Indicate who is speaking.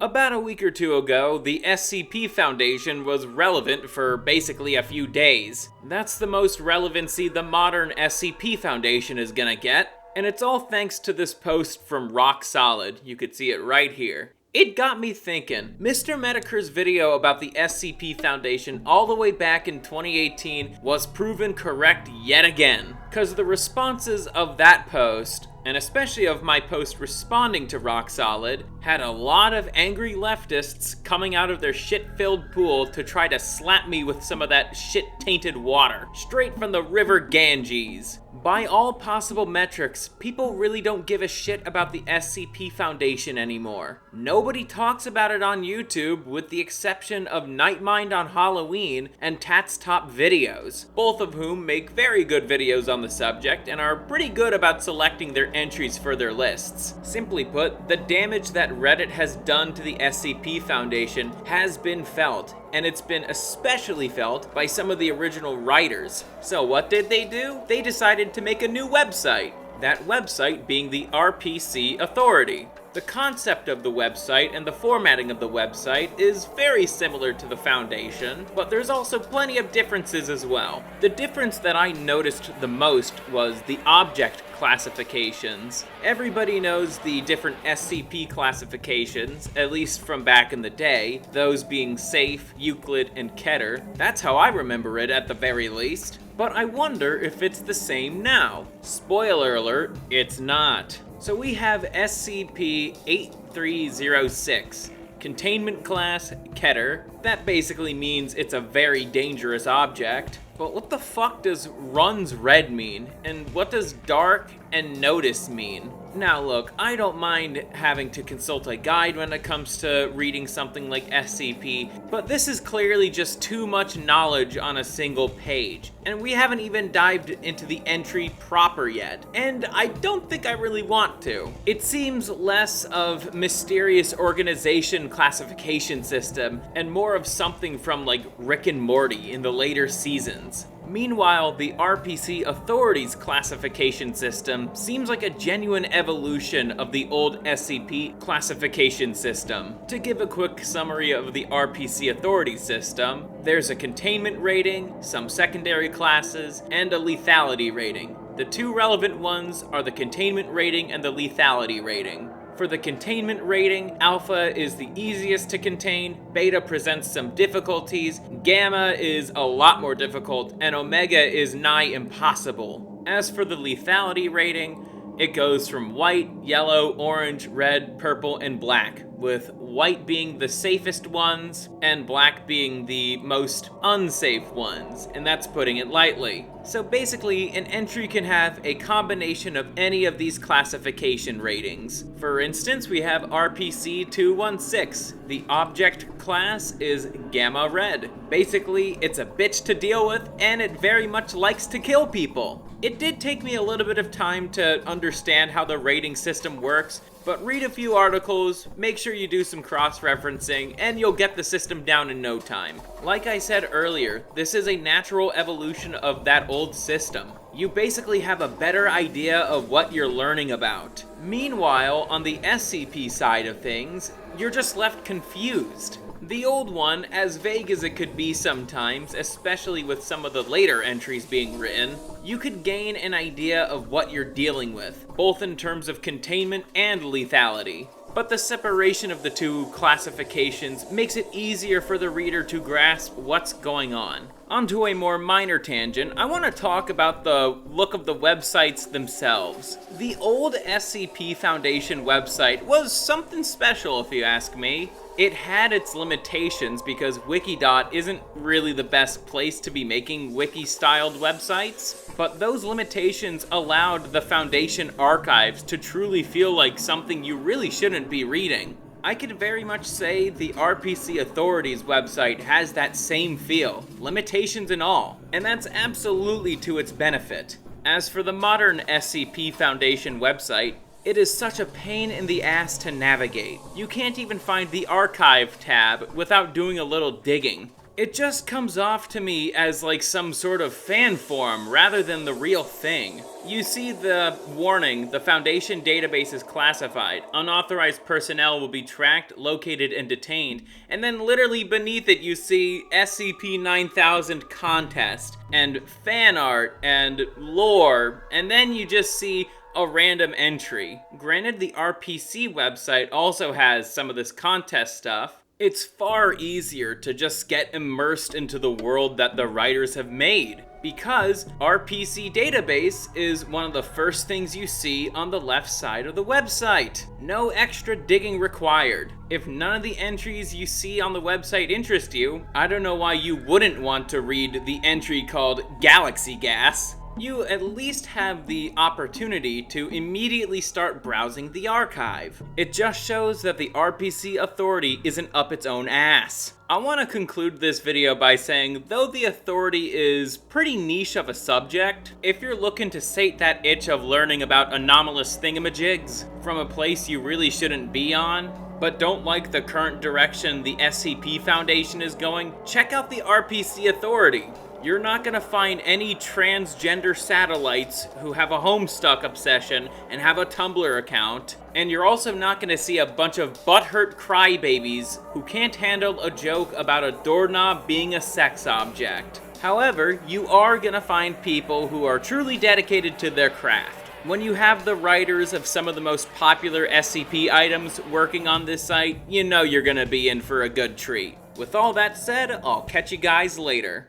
Speaker 1: About a week or two ago, the SCP Foundation was relevant for basically a few days. That's the most relevancy the modern SCP Foundation is gonna get, and it's all thanks to this post from Rock Solid. You could see it right here. It got me thinking. Mr. Mediker's video about the SCP Foundation all the way back in 2018 was proven correct yet again. Cause the responses of that post, and especially of my post responding to Rock Solid, had a lot of angry leftists coming out of their shit-filled pool to try to slap me with some of that shit-tainted water, straight from the river Ganges. By all possible metrics, people really don't give a shit about the SCP Foundation anymore. Nobody talks about it on YouTube, with the exception of Nightmind on Halloween and Tat's Top Videos, both of whom make very good videos on the subject and are pretty good about selecting their entries for their lists. Simply put, the damage that Reddit has done to the SCP Foundation has been felt, and it's been especially felt by some of the original writers. So what did they do? They decided to make a new website. That website being the RPC Authority. The concept of the website and the formatting of the website is very similar to the Foundation, but there's also plenty of differences as well. The difference that I noticed the most was the object classifications. Everybody knows the different SCP classifications, at least from back in the day, those being Safe, Euclid, and Keter. That's how I remember it at the very least. But I wonder if it's the same now. Spoiler alert, it's not. So we have SCP-8306, Containment Class Keter. That basically means it's a very dangerous object. But what the fuck does runs red mean? And what does dark and notice mean? Now look, I don't mind having to consult a guide when it comes to reading something like SCP, but this is clearly just too much knowledge on a single page. And we haven't even dived into the entry proper yet. And I don't think I really want to. It seems less of mysterious organization classification system and more of something from like Rick and Morty in the later seasons. Meanwhile, the RPC Authority's classification system seems like a genuine evolution of the old SCP classification system. To give a quick summary of the RPC Authority system, there's a containment rating, some secondary classes, and a lethality rating. The two relevant ones are the containment rating and the lethality rating. For the containment rating, Alpha is the easiest to contain, Beta presents some difficulties, Gamma is a lot more difficult, and Omega is nigh impossible. As for the lethality rating, it goes from white, yellow, orange, red, purple, and black, with white being the safest ones and black being the most unsafe ones, and that's putting it lightly. So basically, an entry can have a combination of any of these classification ratings. For instance, we have RPC 216. The object class is Gamma Red. Basically, it's a bitch to deal with, and it very much likes to kill people. It did take me a little bit of time to understand how the rating system works, but read a few articles, make sure you do some cross-referencing, and you'll get the system down in no time. Like I said earlier, this is a natural evolution of that old system. You basically have a better idea of what you're learning about. Meanwhile, on the SCP side of things, you're just left confused. The old one, as vague as it could be sometimes, especially with some of the later entries being written, you could gain an idea of what you're dealing with, both in terms of containment and lethality. But the separation of the two classifications makes it easier for the reader to grasp what's going on. Onto a more minor tangent, I want to talk about the look of the websites themselves. The old SCP Foundation website was something special, if you ask me. It had its limitations because Wikidot isn't really the best place to be making wiki-styled websites, but those limitations allowed the Foundation archives to truly feel like something you really shouldn't be reading. I could very much say the RPC Authority's website has that same feel, limitations and all, and that's absolutely to its benefit. As for the modern SCP Foundation website, it is such a pain in the ass to navigate. You can't even find the archive tab without doing a little digging. It just comes off to me as like some sort of fan form rather than the real thing. You see the warning, the Foundation database is classified. Unauthorized personnel will be tracked, located, and detained. And then literally beneath it you see SCP-9000 contest, and fan art, and lore, and then you just see a random entry. Granted, the RPC website also has some of this contest stuff. It's far easier to just get immersed into the world that the writers have made, because RPC database is one of the first things you see on the left side of the website. No extra digging required. If none of the entries you see on the website interest you, I don't know why you wouldn't want to read the entry called Galaxy Gas. You at least have the opportunity to immediately start browsing the archive. It just shows that the RPC authority isn't up its own ass. I want to conclude this video by saying, though the authority is pretty niche of a subject, if you're looking to sate that itch of learning about anomalous thingamajigs from a place you really shouldn't be on, but don't like the current direction the SCP Foundation is going, check out the RPC authority. You're not gonna find any transgender satellites who have a Homestuck obsession and have a Tumblr account, and you're also not gonna see a bunch of butthurt crybabies who can't handle a joke about a doorknob being a sex object. However, you are gonna find people who are truly dedicated to their craft. When you have the writers of some of the most popular SCP items working on this site, you know you're gonna be in for a good treat. With all that said, I'll catch you guys later.